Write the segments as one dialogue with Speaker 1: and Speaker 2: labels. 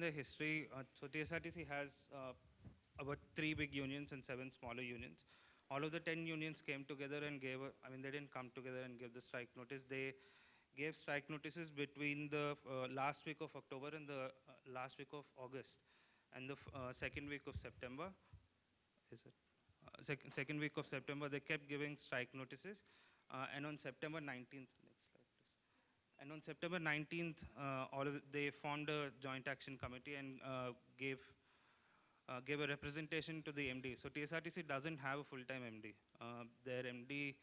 Speaker 1: their history, so TSRTC has about 3 big unions and 7 smaller unions. All of the 10 unions came together and gave, they didn't come together and give the strike notice. They gave strike notices between the last week of October and the last week of August and the second week of September. Is it? Second week of September, they kept giving strike notices. And on September 19th, next slide, please. And on September 19th, they formed a joint action committee and gave a representation to the MD. So TSRTC doesn't have a full-time MD. Their MD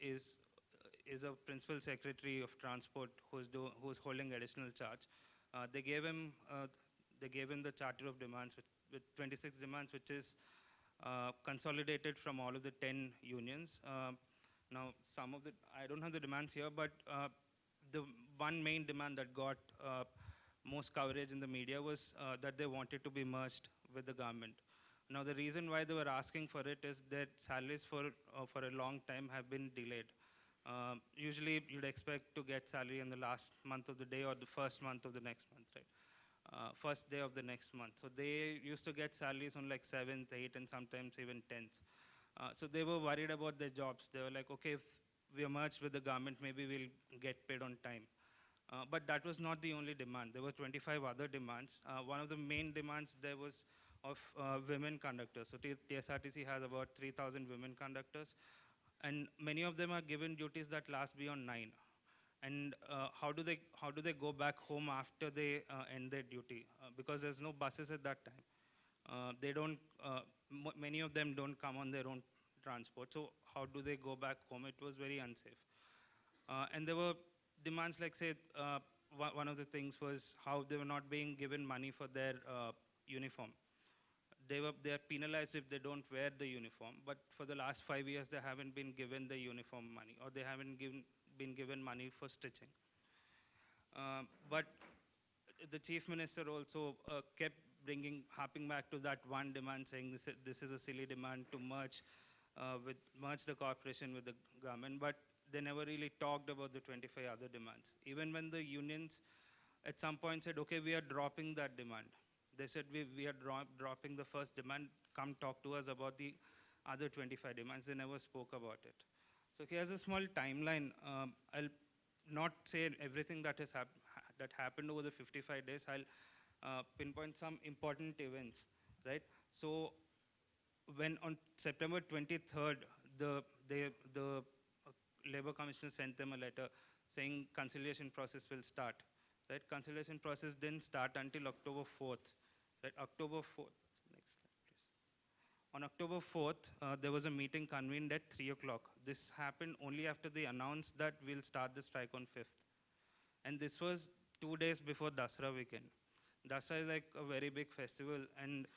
Speaker 1: is a principal secretary of transport who's holding additional charge. They gave him the charter of demands with 26 demands, which is consolidated from all of the 10 unions. Now, I don't have the demands here, but the one main demand that got most coverage in the media was that they wanted to be merged with the government. Now, the reason why they were asking for it is that salaries for a long time have been delayed. Usually, you'd expect to get salary in the last month of the day or the first month of the next month, right? First day of the next month. So they used to get salaries on like 7th, 8th, and sometimes even 10th. So they were worried about their jobs. They were like, okay, if we are merged with the government, maybe we'll get paid on time. But that was not the only demand. There were 25 other demands. One of the main demands there was of women conductors. So TSRTC has about 3,000 women conductors, and many of them are given duties that last beyond 9. And how do they go back home after they end their duty? Because there's no buses at that time. They don't. Many of them don't come on their own transport. So how do they go back home? It was very unsafe. And there were demands like, say, one of the things was how they were not being given money for their uniform. They are penalized if they don't wear the uniform, but for the last 5 years they haven't been given the uniform money, or they haven't been given money for stitching. But the chief minister also kept harping back to that one demand, saying this is a silly demand to merge the corporation with the government, but they never really talked about the 25 other demands. Even when the unions at some point said, okay, we are dropping that demand. They said, we are dropping the first demand, come talk to us about the other 25 demands. They never spoke about it. So here's a small timeline. I'll not say everything that happened over the 55 days. I'll pinpoint some important events, right? So when on September 23rd, the Labor Commissioner sent them a letter saying conciliation process will start. Right? Conciliation process didn't start until October 4th. Right? October 4th. Next slide, please. On October 4th, there was a meeting convened at 3 o'clock. This happened only after they announced that we'll start the strike on 5th. And this was 2 days before Dasra weekend. Dasra is like a very big festival, and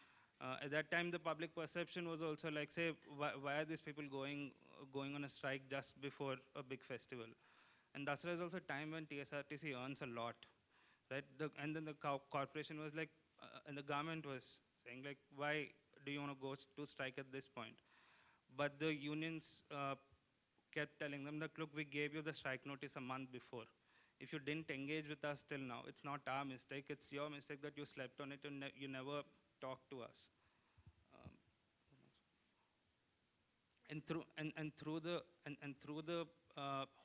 Speaker 1: at that time the public perception was also like, say, why are these people going on a strike just before a big festival? And Dasra is also a time when TSRTC earns a lot, right? And then the corporation was like, and the government was saying like, why do you want to go to strike at this point? But the unions kept telling them that, look, we gave you the strike notice a month before. If you didn't engage with us till now, it's not our mistake, it's your mistake that you slept on it and you never talked to us. And through the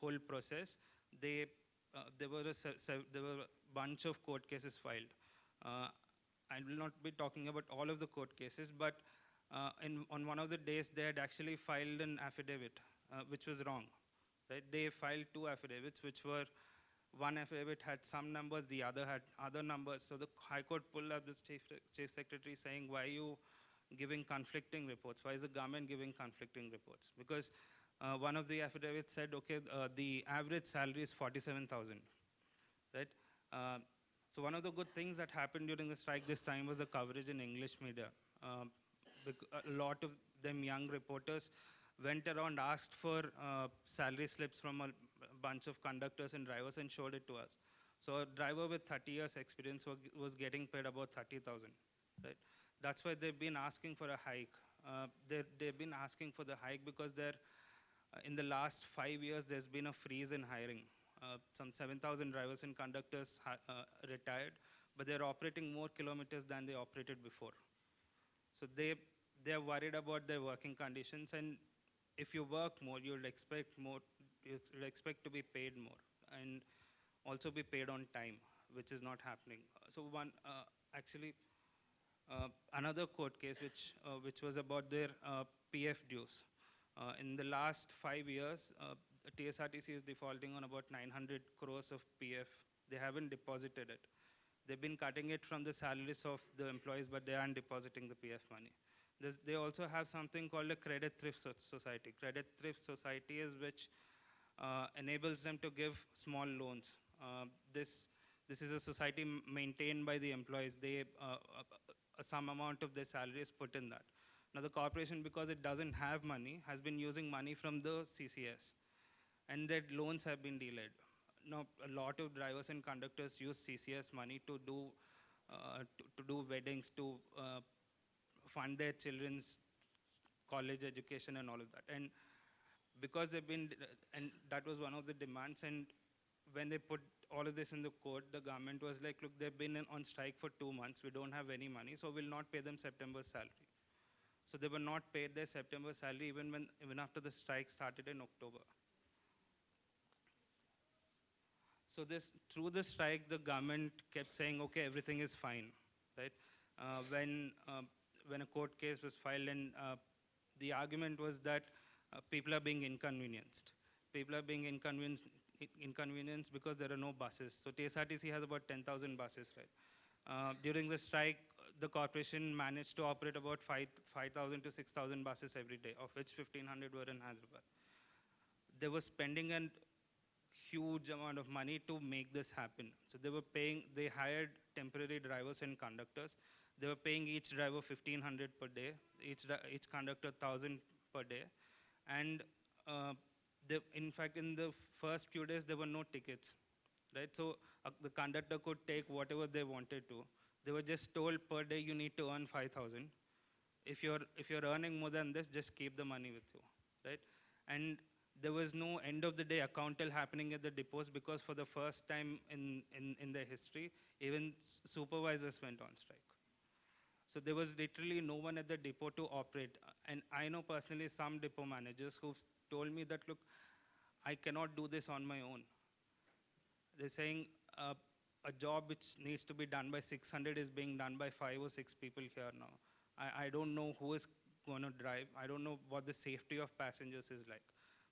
Speaker 1: whole process, there were a bunch of court cases filed. I will not be talking about all of the court cases, but on one of the days they had actually filed an affidavit, which was wrong. Right? They filed 2 affidavits, which were, one affidavit had some numbers, the other had other numbers. So the High Court pulled up this chief secretary saying, why are you giving conflicting reports? Why is the government giving conflicting reports? Because one of the affidavits said, okay, the average salary is 47,000, right? So one of the good things that happened during the strike this time was the coverage in English media. A lot of them young reporters went around, asked for salary slips from a bunch of conductors and drivers and showed it to us. So a driver with 30 years experience was getting paid about 30,000, right? That's why they've been asking for a hike. They've been asking for the hike because in the last 5 years, there's been a freeze in hiring. Some 7,000 drivers and conductors retired, but they're operating more kilometers than they operated before. So they're worried about their working conditions, and if you work more, you'll expect more, you'll expect to be paid more, and also be paid on time, which is not happening. So actually, another court case which was about their PF dues. In the last 5 years, TSRTC is defaulting on about 900 crores of PF. They haven't deposited it. They've been cutting it from the salaries of the employees, but they aren't depositing the PF money. They also have something called a credit thrift society. Credit thrift society is which enables them to give small loans. This is a society maintained by the employees. Some amount of their salary is put in that. Now the corporation, because it doesn't have money, has been using money from the CCS, and their loans have been delayed. Now a lot of drivers and conductors use CCS money to do weddings, to fund their children's college education and all of that. And because they've been, and that was one of the demands, and when they put all of this in the court, the government was like, look, they've been on strike for 2 months, we don't have any money, so we'll not pay them September's salary. So they were not paid their September salary even after the strike started in October. So through the strike, the government kept saying, okay, everything is fine, right? When a court case was filed, and the argument was that people are being inconvenienced. People are being inconvenienced because there are no buses. So TSRTC has about 10,000 buses, right? During the strike, the corporation managed to operate about 5,000 to 6,000 buses every day, of which 1,500 were in Hyderabad. They were spending a huge amount of money to make this happen. So they hired temporary drivers and conductors. They were paying each driver 1,500 per day, each conductor 1,000 per day. And in fact, in the first few days, there were no tickets, right? So the conductor could take whatever they wanted to. They were just told per day you need to earn 5,000. If you're earning more than this, just keep the money with you, right? And there was no end of the day accountal happening at the depots, because for the first time in their history, even supervisors went on strike. So there was literally no one at the depot to operate. And I know personally some depot managers who told me that, look, I cannot do this on my own. They're saying a job which needs to be done by 600 is being done by 5 or 6 people here now. I don't know who is going to drive. I don't know what the safety of passengers is like.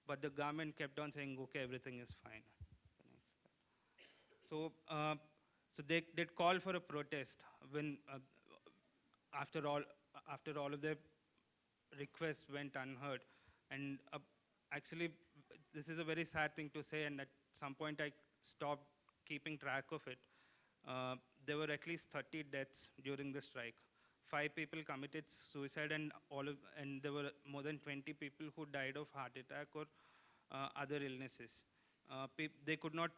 Speaker 1: But the government kept on saying, okay, everything is fine. So they did call for a protest when, after all of their requests went unheard. And actually, this is a very sad thing to say, and at some point I stopped keeping track of it. There were at least 30 deaths during the strike. 5 people committed suicide, and there were more than 20 people who died of heart attack or other illnesses. They could not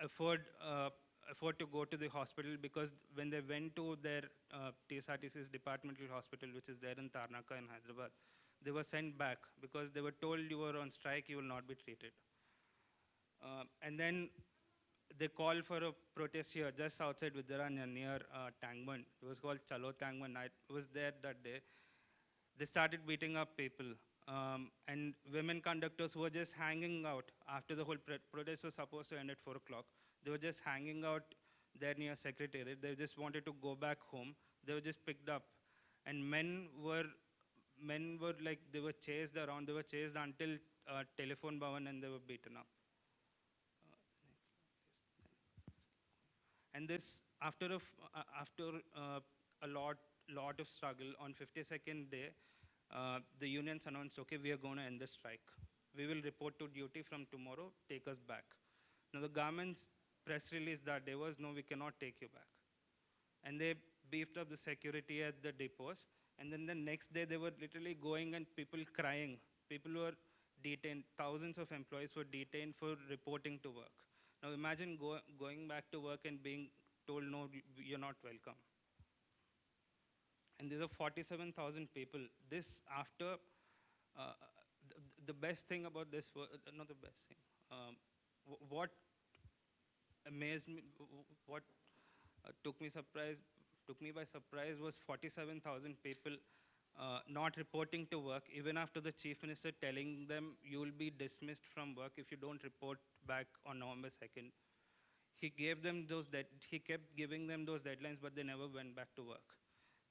Speaker 1: afford to go to the hospital, because when they went to their TSRTC's departmental hospital, which is there in Tarnaka in Hyderabad, they were sent back because they were told, you were on strike, you will not be treated. And then they called for a protest here just outside Vidyaranya near Tangband. It was called Chalo Tangband. I was there that day. They started beating up people. And women conductors who were just hanging out after the whole protest was supposed to end at 4 o'clock. They were just hanging out there near Secretariat. They just wanted to go back home. They were just picked up. And men were like, they were chased around. They were chased until Telephone Bhavan, and they were beaten up. And this, after a lot of struggle, on 52nd day, the unions announced, okay, we are going to end the strike. We will report to duty from tomorrow, take us back. Now the government's press release that day was, no, we cannot take you back. And they beefed up the security at the depots. And then the next day, they were literally going and people crying. People were detained. Thousands of employees were detained for reporting to work. Now imagine going back to work and being told, no, you're not welcome. And these are 47,000 people. This after, the best thing about this, not the best thing, what amazed me, what took me surprise, took me by surprise was 47,000 people not reporting to work, even after the chief minister telling them you will be dismissed from work if you don't report back on November 2nd. He gave them he kept giving them those deadlines, but they never went back to work.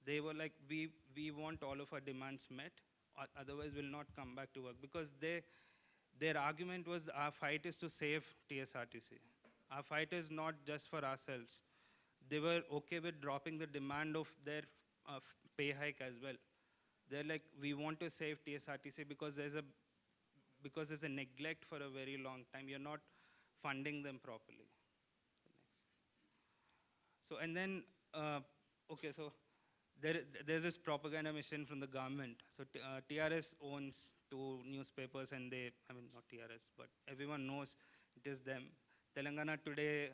Speaker 1: They were like, we want all of our demands met, otherwise we'll not come back to work, because their argument was our fight is to save TSRTC. Our fight is not just for ourselves. They were okay with dropping the demand of their pay hike as well. They're like, we want to save TSRTC because there's a neglect for a very long time. You're not funding them properly. So, and then, okay, so there's this propaganda mission from the government. So TRS owns two newspapers, and I mean, not TRS, but everyone knows it is them. Telangana Today,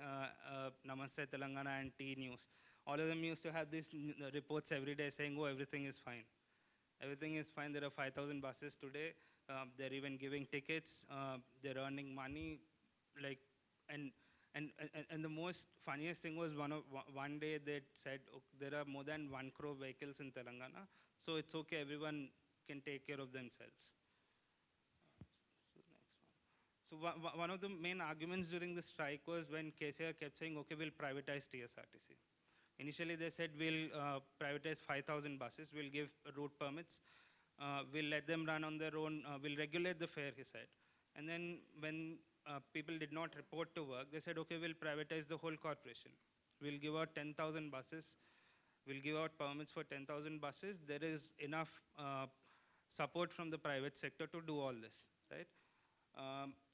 Speaker 1: Namaste Telangana, and T News. All of them used to have these reports every day saying, oh, everything is fine. Everything is fine. There are 5,000 buses today. They're even giving tickets. They're earning money. Like, and the most funniest thing was one day they said, oh, there are more than 1 crore vehicles in Telangana, so it's okay, everyone can take care of themselves. So one of the main arguments during the strike was when KCR kept saying, okay, we'll privatize TSRTC. Initially they said, we'll privatize 5,000 buses, we'll give route permits, we'll let them run on their own, we'll regulate the fare, he said. And then when people did not report to work, they said, okay, we'll privatize the whole corporation. We'll give out 10,000 buses. We'll give out permits for 10,000 buses. There is enough support from the private sector to do all this, right?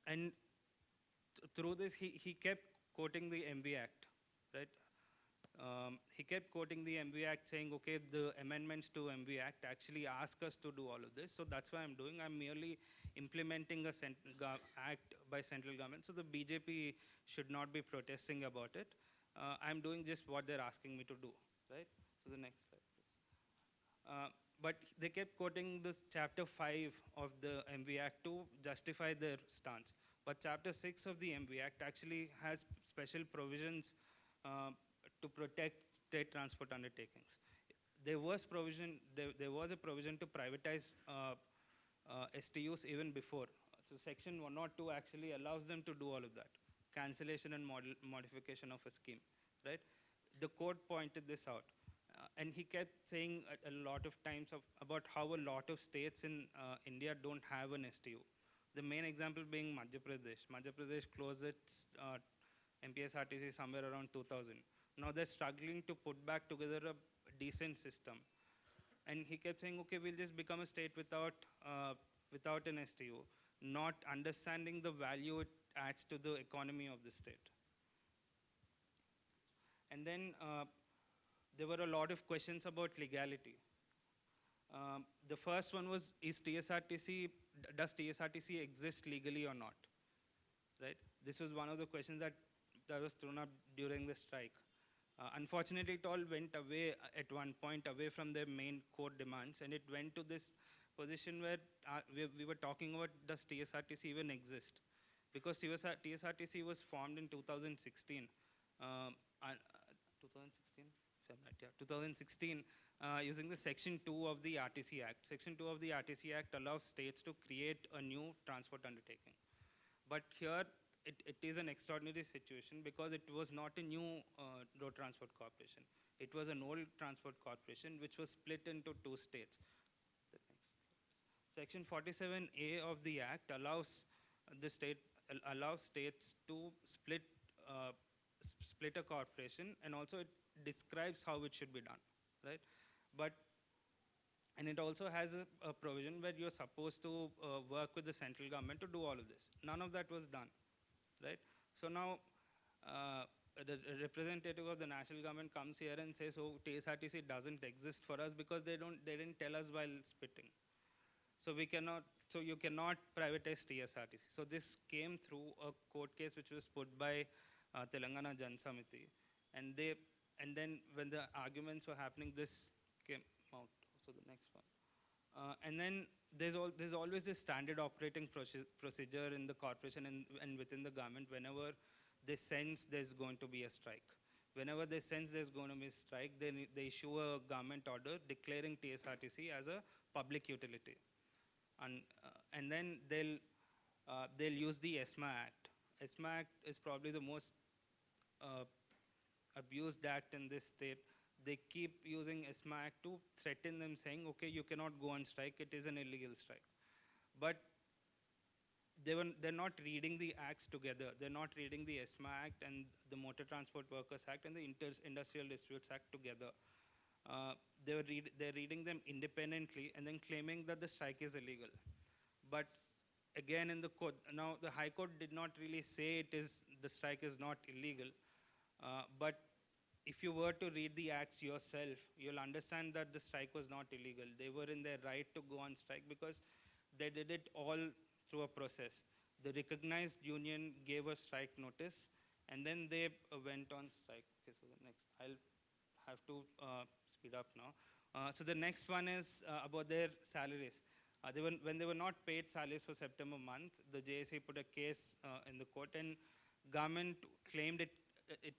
Speaker 1: And through this, he kept quoting the MV Act, right? He kept quoting the MV Act saying, okay, the amendments to MV Act actually ask us to do all of this, so that's what I'm doing. I'm merely implementing a act by central government, so the BJP should not be protesting about it. I'm doing just what they're asking me to do, right? So the next slide, please. But they kept quoting this chapter 5 of the MV Act to justify their stance. But chapter 6 of the MV Act actually has special provisions to protect state transport undertakings. There was a provision to privatize STUs even before. So section 102 actually allows them to do all of that, cancellation and modification of a scheme, right? The court pointed this out. And he kept saying a lot of times about how a lot of states in India don't have an STU. The main example being Madhya Pradesh. Madhya Pradesh closed its MPSRTC somewhere around 2000. Now they're struggling to put back together a decent system. And he kept saying, okay, we'll just become a state without an STU, not understanding the value it adds to the economy of the state. And then there were a lot of questions about legality. The first one was, does TSRTC exist legally or not? Right? This was one of the questions that was thrown up during the strike. Unfortunately, it all went away at one point, away from their main core demands, and it went to this position where we were talking about, does TSRTC even exist? Because TSRTC was formed in 2016. 2016? 2016, using the Section 2 of the RTC Act. Section 2 of the RTC Act allows states to create a new transport undertaking. But here, it is an extraordinary situation because it was not a new road transport corporation. It was an old transport corporation which was split into two states. Section 47A of the Act allows states to split a corporation, and also it describes how it should be done, right? And it also has a provision where you're supposed to work with the central government to do all of this. None of that was done, right? So now the representative of the national government comes here and says, oh, TSRTC doesn't exist for us because they didn't tell us while splitting. So you cannot privatize TSRTC. So this came through a court case which was put by Telangana Jan Samiti. And then when the arguments were happening, this came out. So the next one. And then there's always a standard operating procedure in the corporation and within the government whenever they sense there's going to be a strike. Whenever they sense there's going to be a strike, they issue a government order declaring TSRTC as a public utility. And then they'll use the ESMA Act. ESMA Act is probably the most uh, abused act in this state. They keep using ESMA Act to threaten them, saying, okay, you cannot go on strike, it is an illegal strike. But they're not reading the acts together. They're not reading the ESMA Act and the Motor Transport Workers Act and the Industrial Disputes Act together. They're reading them independently and then claiming that the strike is illegal. But again, in the court, now the High Court did not really say the strike is not illegal. But if you were to read the acts yourself, you'll understand that the strike was not illegal. They were in their right to go on strike because they did it all through a process. The recognized union gave a strike notice, and then they went on strike. Okay, so the next, I'll have to speed up now. So the next one is about their salaries. When they were not paid salaries for September month, the JSA put a case in the court, and government claimed it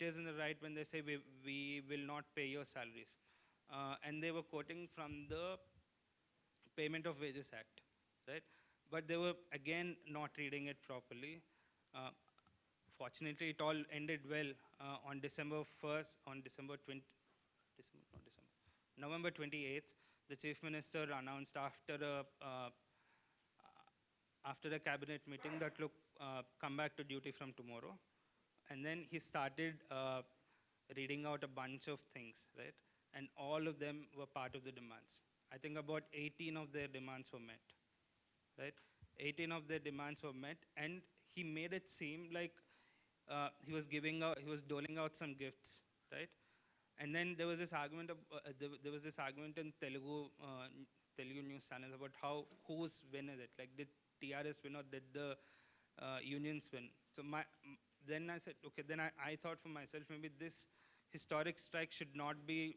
Speaker 1: is in the right when they say we will not pay your salaries. And they were quoting from the Payment of Wages Act, right? But they were, again, not reading it properly. Fortunately, it all ended well on December 1st, on November 28th, the Chief Minister announced after a cabinet meeting that, look, come back to duty from tomorrow. And then he started reading out a bunch of things, right? And all of them were part of the demands. I think about 18 of their demands were met, right? 18 of their demands were met, and he made it seem like he was doling out some gifts, right? And then there was this argument in Telugu news channels about whose win is it? Like, did TRS win or did the unions win? So then I said, okay, then I thought for myself, maybe this historic strike should not be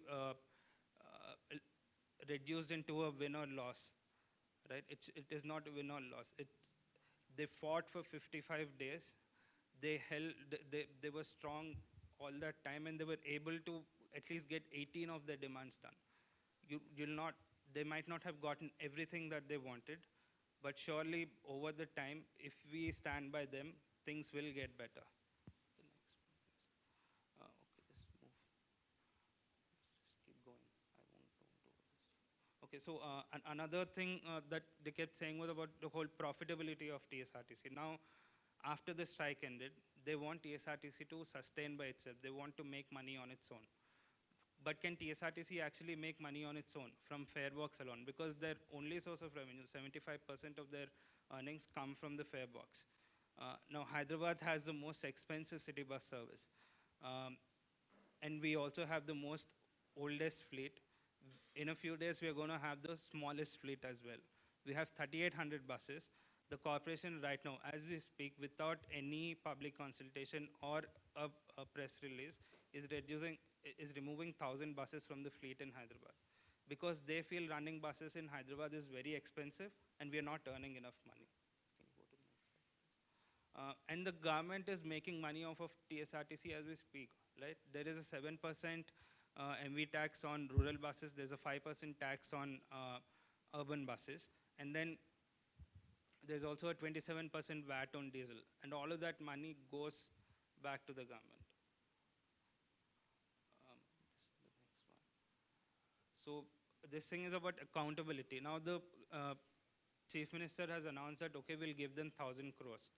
Speaker 1: reduced into a win or loss, right? It is not a win or loss. They fought for 55 days. They were strong all that time, and they were able to at least get 18 of their demands done. They might not have gotten everything that they wanted, but surely over the time, if we stand by them, things will get better. The next one, please. Okay, just move. Just keep going. I won't do this. Okay, so another thing that they kept saying was about the whole profitability of TSRTC. Now, after the strike ended, they want TSRTC to sustain by itself. They want to make money on its own. But can TSRTC actually make money on its own from fare box alone? Because their only source of revenue, 75% of their earnings come from the fare box. Now, Hyderabad has the most expensive city bus service. And we also have the most oldest fleet. In a few days, we are going to have the smallest fleet as well. We have 3,800 buses. The corporation right now, as we speak, without any public consultation or a press release, is removing 1,000 buses from the fleet in Hyderabad, because they feel running buses in Hyderabad is very expensive and we are not earning enough money. Can you go to the next slide, please? And the government is making money off of TSRTC as we speak, right? There is a 7% MV tax on rural buses. There's a 5% tax on urban buses. And then there's also a 27% VAT on diesel. And all of that money goes back to the government. So this thing is about accountability. Now the Chief Minister has announced that, okay, we'll give them 1,000 crores.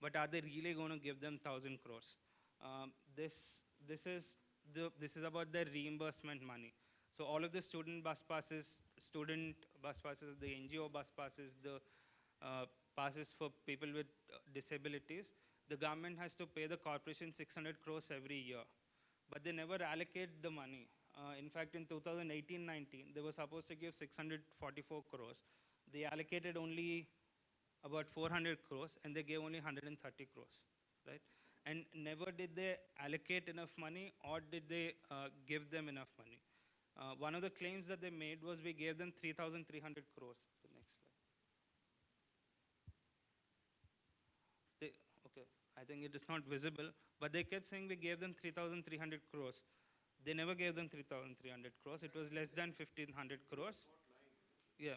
Speaker 1: But are they really going to give them 1,000 crores? This is about their reimbursement money. So all of the student bus passes, the NGO bus passes, the passes for people with disabilities, the government has to pay the corporation 600 crores every year. But they never allocate the money. In fact, in 2018-19, they were supposed to give 644 crores. They allocated only about 400 crores, and they gave only 130 crores, right? And never did they allocate enough money, or did they give them enough money. One of the claims that they made was we gave them 3,300 crores. The next slide. Okay, I think it is not visible, but they kept saying we gave them 3,300 crores. They never gave them 3,300 crores. It was less than 1,500 crores. Yeah,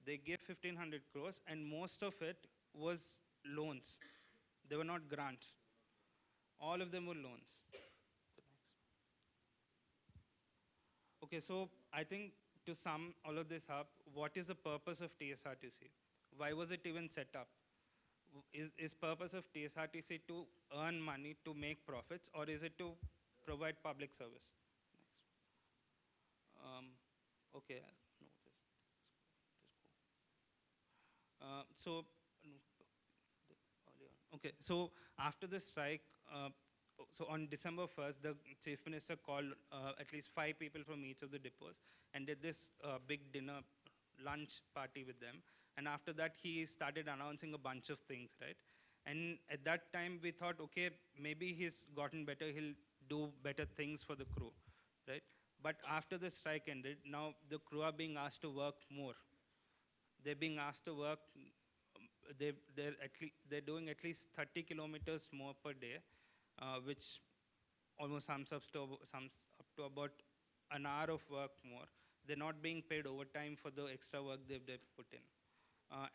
Speaker 1: they gave 1,500 crores, and most of it was loans. They were not grants. All of them were loans. Okay, so I think to sum all of this up, what is the purpose of TSRTC? Why was it even set up? Is purpose of TSRTC to earn money, to make profits, or is it to provide public service? Okay, no, so, no, early on. Okay, so after the strike, so on December 1st, the chief minister called at least 5 people from each of the depots and did this big dinner, lunch party with them. And after that, he started announcing a bunch of things, right? And at that time, we thought, okay, maybe he's gotten better, he'll do better things for the crew, right? But after the strike ended, now the crew are being asked to work more. They're being asked to work, they're doing at least 30 kilometers more per day, which almost sums up to about an hour of work more. They're not being paid overtime for the extra work they've put in.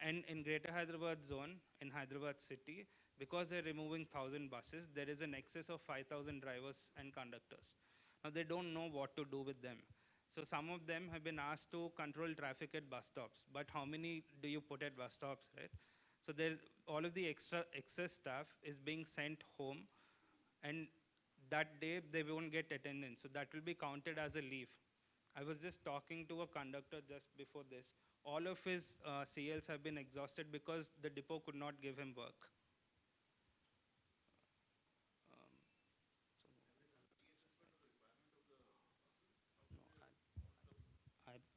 Speaker 1: And in Greater Hyderabad zone, in Hyderabad city, because they're removing 1,000 buses, there is an excess of 5,000 drivers and conductors. Now they don't know what to do with them. So some of them have been asked to control traffic at bus stops, but how many do you put at bus stops, right? So there's all of the excess staff is being sent home, and that day they won't get attendance. So that will be counted as a leave. I was just talking to a conductor just before this. All of his CLs have been exhausted because the depot could not give him work.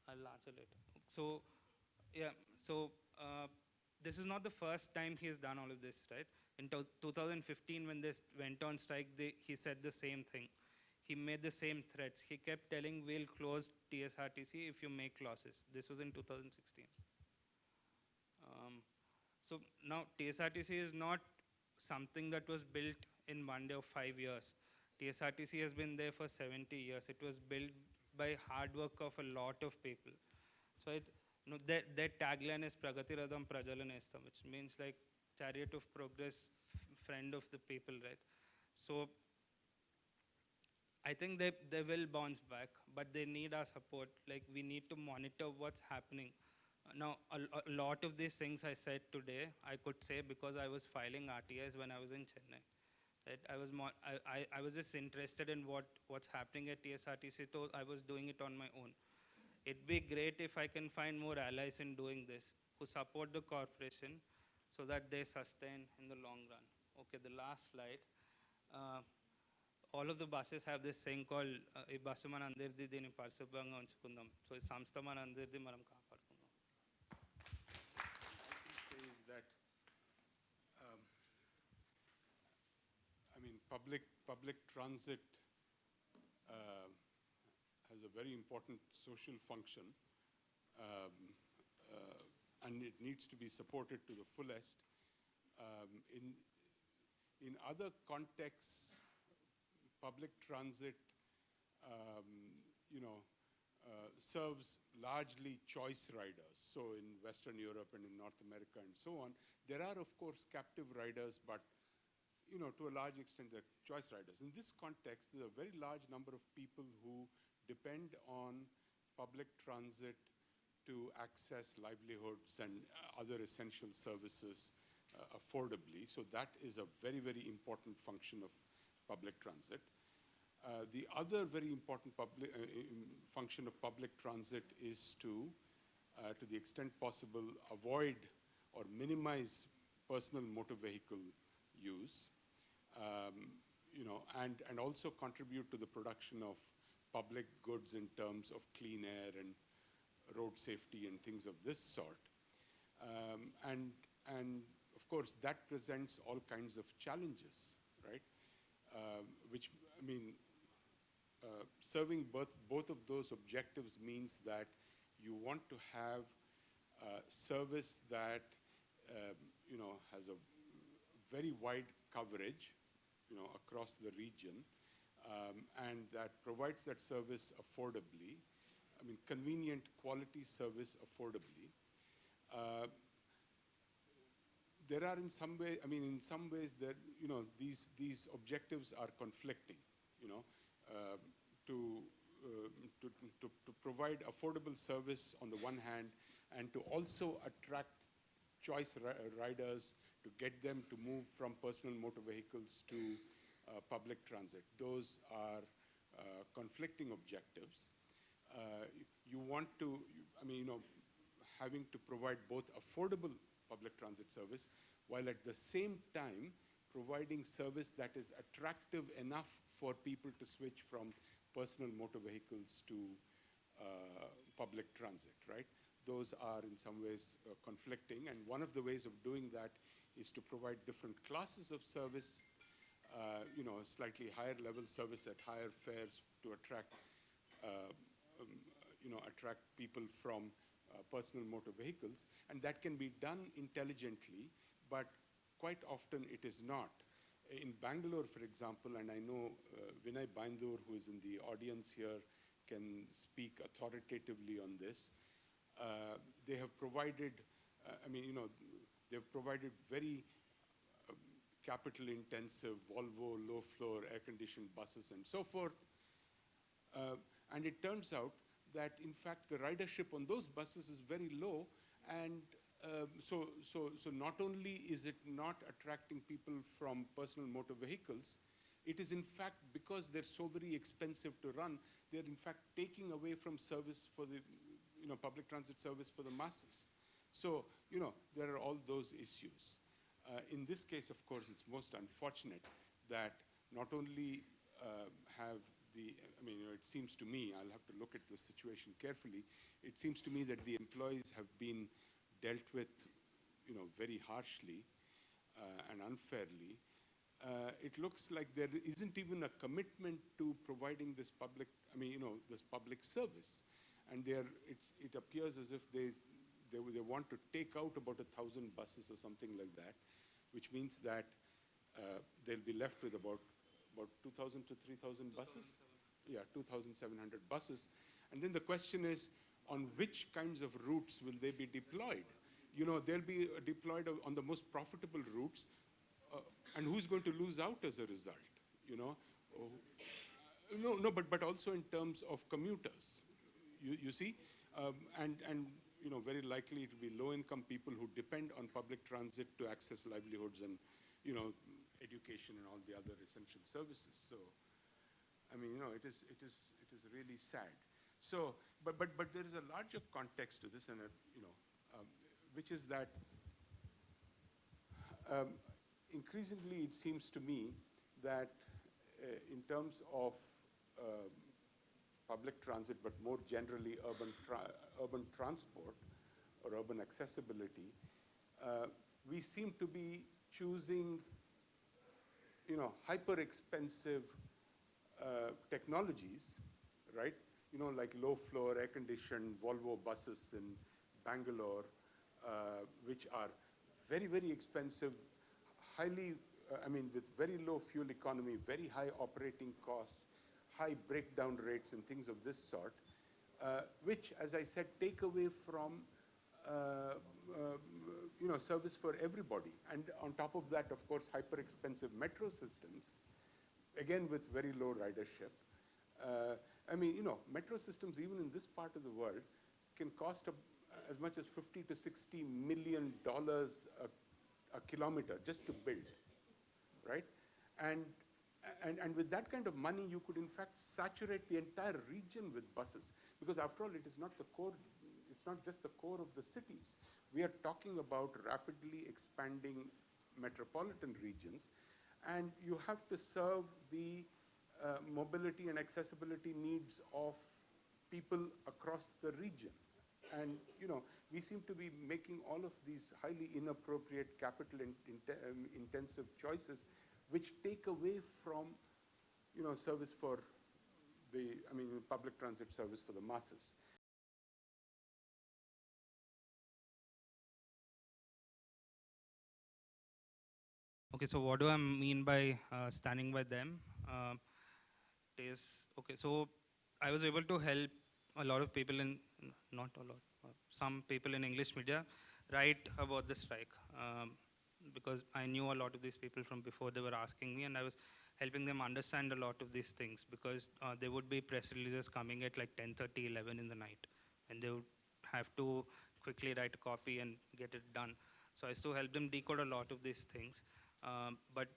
Speaker 1: I'll answer later. So, yeah, so this is not the first time he's done all of this, right? In 2015, when this went on strike, he said the same thing. He made the same threats. He kept telling, we'll close TSRTC if you make losses. This was in 2016. So now TSRTC is not something that was built in one day or 5 years. TSRTC has been there for 70 years. It was built by hard work of a lot of people. So their tagline is Pragati Radham Prajalanestam, which means like chariot of progress, friend of the people, right? So I think they will bounce back, but they need our support. Like we need to monitor what's happening. Now, a lot of these things I said today, I could say because I was filing RTIs when I was in Chennai. Right? I was just interested in what's happening at TSRTC, so I was doing it on my own. It'd be great if I can find more allies in doing this, who support the corporation so that they sustain in the long run. Okay, the last slide. All of the buses have this saying called "I basu man andirdi dini parsubanga unchukundam." So samstha man andirdi manam kaapadukundam.
Speaker 2: Say is that I mean public transit has a very important social function, and it needs to be supported to the fullest. In other contexts, public transit, serves largely choice riders. So in Western Europe and in North America and so on, there are of course captive riders, but to a large extent they're choice riders. In this context, there's a very large number of people who depend on public transit to access livelihoods and other essential services affordably. So that is a very, very important function of public transit. The other very important function of public transit is to the extent possible, avoid or minimize personal motor vehicle use, and also contribute to the production of public goods in terms of clean air and road safety and things of this sort. And of course, that presents all kinds of challenges, right? Which, I mean, serving both of those objectives means that you want to have service that has a very wide coverage, across the region, and that provides that service affordably. I mean, convenient quality service affordably. There are in some way, in some ways that, these objectives are conflicting, to provide affordable service on the one hand, and to also attract choice riders, to get them to move from personal motor vehicles to public transit. Those are conflicting objectives. You want to, having to provide both affordable public transit service, while at the same time providing service that is attractive enough for people to switch from personal motor vehicles to public transit, right? Those are in some ways conflicting, and one of the ways of doing that is to provide different classes of service, slightly higher level service at higher fares to attract, attract people from personal motor vehicles, and that can be done intelligently, but quite often it is not. In Bangalore, for example, and I know Vinay Baindur, who is in the audience here, can speak authoritatively on this. They have provided, they've provided very capital-intensive Volvo low-floor air-conditioned buses and so forth. And it turns out that, in fact, the ridership on those buses is very low, and so not only is it not attracting people from personal motor vehicles, it is in fact, because they're so very expensive to run, they're in fact taking away from service for the, public transit service for the masses. So, there are all those issues. In this case, of course, it's most unfortunate that not only have the, it seems to me, I'll have to look at the situation carefully, it seems to me that the employees have been dealt with, very harshly and unfairly. It looks like there isn't even a commitment to providing this public, this public service. And it appears as if they want to take out about 1,000 buses or something like that, which means that they'll be left with about 2,000 to 3,000 buses? Yeah, 2,700 buses. And then the question is, on which kinds of routes will they be deployed? They'll be deployed on the most profitable routes, and who's going to lose out as a result? No, but also in terms of commuters, you see? And very likely it will be low-income people who depend on public transit to access livelihoods and, education and all the other essential services. So, it is really sad. So, but there is a larger context to this, and which is that increasingly it seems to me that in terms of public transit, but more generally urban transport or urban accessibility, we seem to be choosing, hyper-expensive technologies, right? Like low-floor, air-conditioned Volvo buses in Bangalore, which are very, very expensive, highly, with very low fuel economy, very high operating costs, high breakdown rates and things of this sort, which, as I said, take away from, service for everybody. And on top of that, of course, hyper-expensive metro systems, again with very low ridership. Metro systems, even in this part of the world, can cost as much as $50 to $60 million a kilometer just to build, right? And with that kind of money, you could in fact saturate the entire region with buses, because after all, it is not the core. It's not just the core of the cities. We are talking about rapidly expanding metropolitan regions, and you have to serve the mobility and accessibility needs of people across the region. And we seem to be making all of these highly inappropriate capital-intensive choices, which take away from service for the public transit service for the masses.
Speaker 1: Okay, so what do I mean by standing by them? Uh, is okay. So I was able to help a lot of people not a lot, some people in English media write about the strike, because I knew a lot of these people from before. They were asking me, and I was helping them understand a lot of these things, because there would be press releases coming at like 10:30, 11 in the night, and they would have to quickly write a copy and get it done. So I used to help them decode a lot of these things. But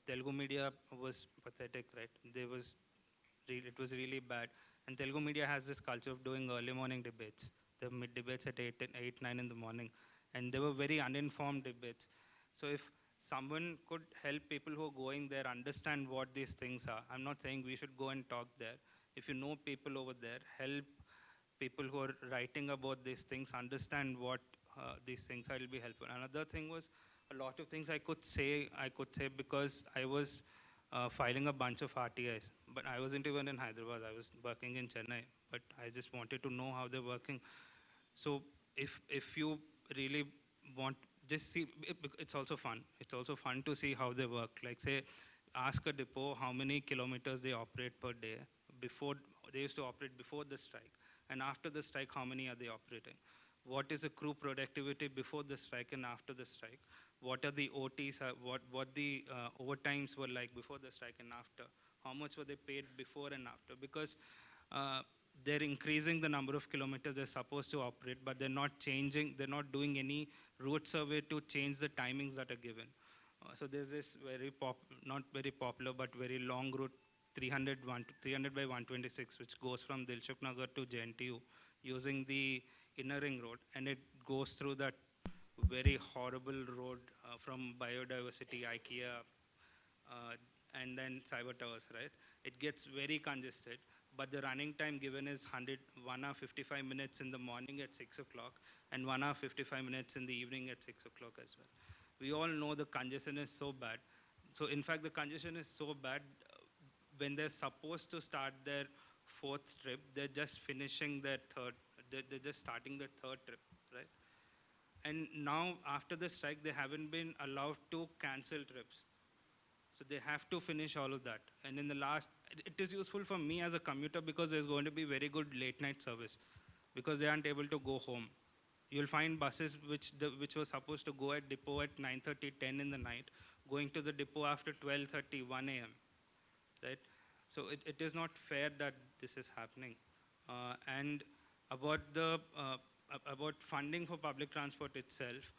Speaker 1: Telugu media was pathetic, right? It was really bad. And Telugu media has this culture of doing early morning debates. The mid debates at 8, 9 in the morning. And they were very uninformed debates. So if someone could help people who are going there understand what these things are, I'm not saying we should go and talk there. If you know people over there, help people who are writing about these things understand what these things are, will be helpful. Another thing was a lot of things I could say because I was filing a bunch of RTIs. But I wasn't even in Hyderabad. I was working in Chennai. But I just wanted to know how they're working. So if you really want, just see, it's also fun. It's also fun to see how they work. Like say, ask a depot how many kilometers they operate per day. Before they used to operate before the strike, and after the strike, how many are they operating? What is the crew productivity before the strike and after the strike? What are the OTs? What the overtimes were like before the strike and after? How much were they paid before and after? Because uh, they're increasing the number of kilometers they're supposed to operate, but they're not changing, they're not doing any route survey to change the timings that are given. So there's this not very popular, but very long route 300 by 126, which goes from Dilshuk Nagar to JNTU using the inner ring road, and it goes through that very horrible road from biodiversity, IKEA, and then Cyber Towers, right? It gets very congested, but the running time given is 1 hour 55 minutes in the morning at 6 o'clock and 1 hour 55 minutes in the evening at 6 o'clock as well. We all know the congestion is so bad. So in fact, the congestion is so bad, when they're supposed to start their fourth trip, they're just finishing their third, they're just starting their third trip, right? And now after the strike, they haven't been allowed to cancel trips. So they have to finish all of that. And in the last, it is useful for me as a commuter because there's going to be very good late night service because they aren't able to go home. You'll find buses which were supposed to go at depot at 9:30, 10 in the night, going to the depot after 12:30, 1 a.m., right? So it is not fair that this is happening. And about about funding for public transport itself,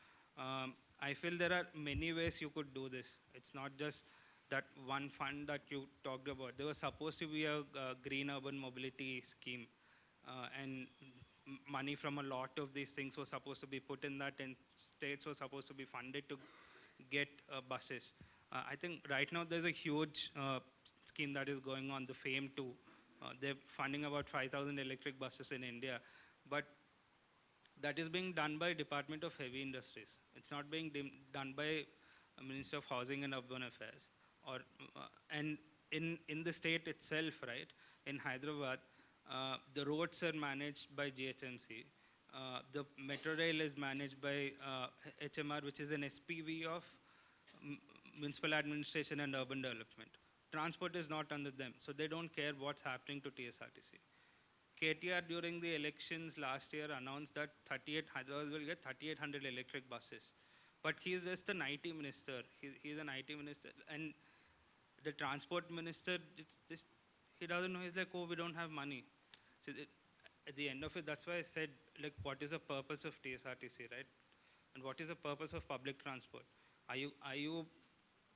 Speaker 1: I feel there are many ways you could do this. It's not just that one fund that you talked about. There was supposed to be a green urban mobility scheme, and money from a lot of these things was supposed to be put in that, and states were supposed to be funded to get buses. I think right now there's a huge scheme that is going on, the FAME 2. They're funding about 5,000 electric buses in India, but that is being done by Department of Heavy Industries. It's not being done by Ministry of Housing and Urban Affairs. And in the state itself, right, in Hyderabad, the roads are managed by GHMC. The metro rail is managed by HMR, which is an SPV of Municipal Administration and Urban Development. Transport is not under them, so they don't care what's happening to TSRTC. KTR during the elections last year announced that Hyderabad will get 3,800 electric buses. But he's just an IT minister. He's an IT minister. And the transport minister, he doesn't know. He's like, oh, we don't have money. So at the end of it, that's why I said, like, what is the purpose of TSRTC, right? And what is the purpose of public transport?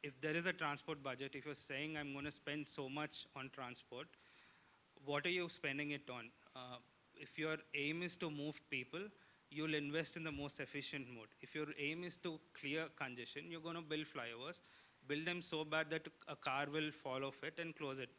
Speaker 1: If there is a transport budget, if you're saying I'm going to spend so much on transport, what are you spending it on? If your aim is to move people, you'll invest in the most efficient mode. If your aim is to clear congestion, you're going to build flyovers, build them so bad that a car will fall off it and close it